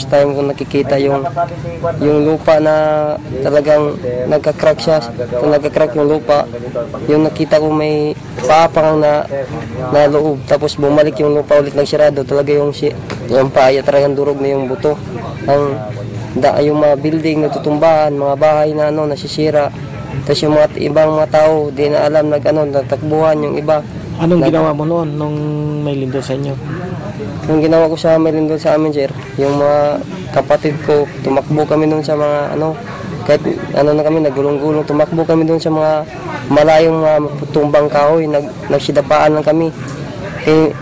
first time ko nakikita yung lupa na talagang nagka-crack siya, nagka-crack yung lupa. Yung nakita ko may paapang na loob, tapos bumalik yung lupa ulit nagsirado, talaga yung paaya talagang durog na yung buto. Yung mga building natutumbahan, mga bahay na nasisira. Tapos yung mga ibang mga tao, di na alam natakbuhan yung iba. Anong ginawa mo noon nung may lindol sa inyo? Yung ginawa ko sa may lindol sa amin, sir, yung mga kapatid ko, tumakbo kami doon sa mga kahit na kami, nagulong-gulong, tumakbo kami doon sa mga malayong tumbang kahoy, nagsidapaan lang kami.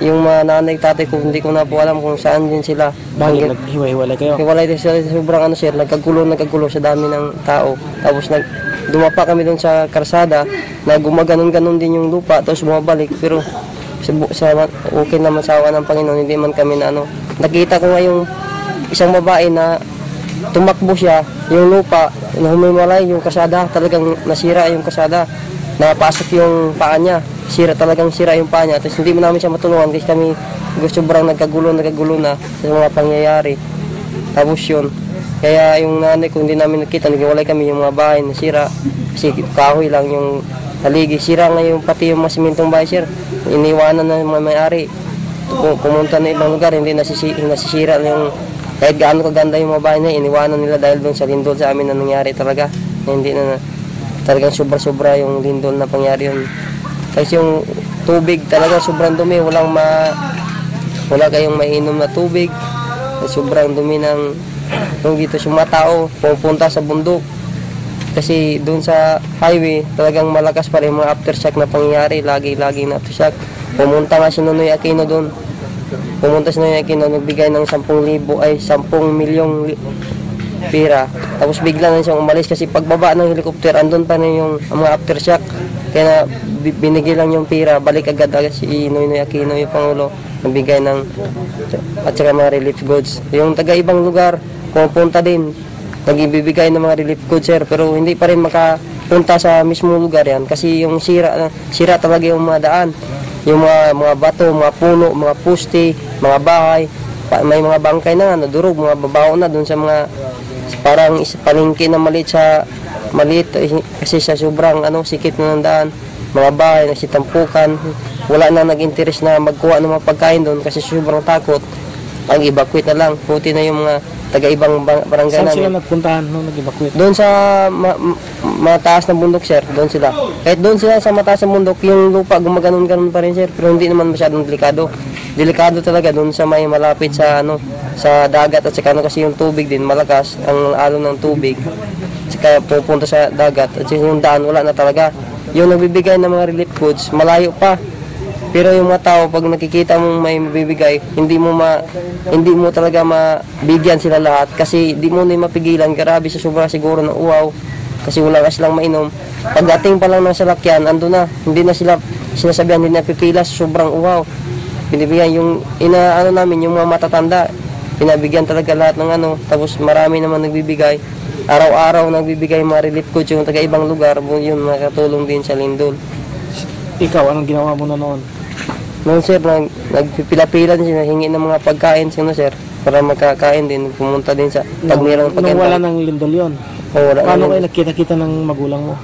Yung mga nanay, tatay ko, hindi ko na po alam kung saan din sila. Bakit naghiwa-hiwalay kayo? Hiwalay din sila, sobrang sir, nagkagulo sa dami ng tao. Tapos dumapa kami doon sa karsada, na gumaganon-ganon din yung lupa, tapos bumabalik. Pero okay naman sa awa ng Panginoon, hindi man kami nakita ko nga yung isang babae na tumakbo siya, yung lupa, humimalay yung kasada, talagang nasira yung kasada, napasok yung paa niya, talagang sira yung paa niya, tapos hindi mo namin siya matulungan kasi kami sobrang nagkagulo na sa mga pangyayari. Tapos yun, kaya yung nanay ko hindi namin nakita, naghiwalay kami yung mga bahay na sira, kasi kahoy lang yung haligi, sira ngayon pati yung masimintong bahay, sir, iniwanan na yung mga may-ari, pumunta na ibang lugar, hindi nasisira yung kahit gaano kaganda yung mga bahay na iniwanan nila dahil doon sa lindol sa amin na nangyari talaga, na hindi na talagang sobra-sobra yung lindol na pangyari yun. Kasi yung tubig talaga sobrang dumi, wala kayong mainom na tubig, sobrang dumi ng dito yung mga tao pupunta sa bundok kasi doon sa highway talagang malakas pa rin mga aftershock na pangyayari, lagi na aftershock. Pumunta nga si Nonoy Aquino doon, nagbigay ng 10 milyong pira, tapos bigla na siyang umalis kasi pagbaba ng helicopter andun pa rin yung mga aftershock, kaya binigay lang yung pira, balik agad si Nonoy Aquino, yung Pangulo, nagbigay ng at saka mga relief goods. Yung taga ibang lugar pupunta din, nagbibigay ng mga relief goods, sir, pero hindi pa rin makapunta sa mismo lugar yan kasi yung sira talaga yung mga daan, yung mga bato, mga puno, mga puste, mga bahay, may mga bangkay na nadurog, mga babaw na doon sa mga parang palengke na maliit kasi sa sobrang sikip na ng daan, mga bahay nagsitampukan, wala na nag-interest na magkuha ng mga pagkain doon kasi sobrang takot, evacuate na lang, puti na yung mga taga-ibang barangay namin. Saan sila nagpuntahan nung nag-evacuate? Doon sa mataas na bundok, sir, doon sila. Kahit doon sila sa mataas na bundok, yung lupa gumaganon-ganon pa rin, sir, pero hindi naman masyadong delikado. Delikado talaga doon sa may malapit sa sa dagat at saka kasi yung tubig din malakas, ang alon ng tubig. Saka pupunta sa dagat at yung daan wala na talaga. Yung nagbibigay ng mga relief goods, malayo pa. Pero yung mga tao, pag nakikita mong may bibigay, hindi mo talaga mabigyan sila lahat kasi di mo na mapigilan. Grabe sa sobra siguro ng uwaw kasi wala na silang mainom. Pagdating pa lang ng salakyan, ando na, hindi na sila sinasabihan, hindi na pipila sa sobrang uwaw. Binibigyan yung namin, yung mga matatanda, pinabigyan talaga lahat ng tapos marami naman nagbibigay. Araw-araw nagbibigay mga relief goods yung taga-ibang lugar, yun nakatulong din sa lindol. Ikaw, anong ginawa mo na noon? Noon, sir, nagpipila-pila din sila, hingi ng mga pagkain sir, para magkakain din, pumunta din sa pagmirang pagkain. Nung wala ng lindol yun? Paano kayo nagkita-kita ng magulang mo?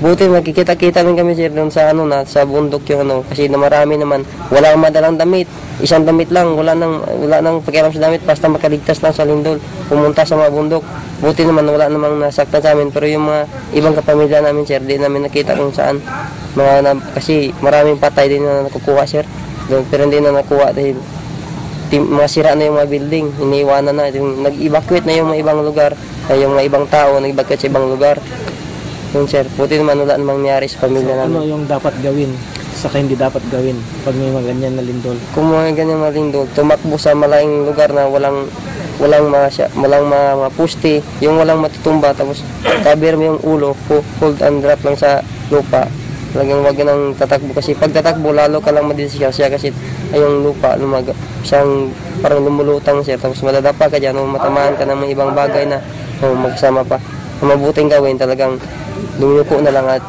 Buti nagkikita-kita rin kami, sir, doon sa sa bundok yung kasi marami naman, walang madalang damit, isang damit lang, wala nang pakialam sa damit, basta makaligtas lang sa lindol, pumunta sa mga bundok. Buti naman wala namang nasaktan sa amin, pero yung mga ibang kapamilya namin, sir, di namin nakita kung saan. Kasi maraming patay din na nakukuha, sir, doon, pero hindi na nakuha dahil mga sira na yung mga building, iniiwanan na, nag-evacuate na yung mga ibang lugar, yung mga ibang tao nag-evacuate sa ibang lugar. Yung, sir, buti naman wala namang nangyari sa pamilya namin. Ano yung dapat gawin saka hindi dapat gawin pag may mga ganyan na lindol? Kung mga ganyan na lindol, tumakbo sa malayong lugar na walang mga puste, yung walang matutumba, tapos cover mo yung ulo, hold and drop lang sa lupa. Talagang wag nang tatakbo kasi pag tatakbo lalo ka lang madisgrasya kasi yung lupa siyang parang lumulutang siya, tapos madadapa ka dyan o matamaan ka ng mga ibang bagay na magsama pa. Ang mabuting gawin talagang lumiko na lang at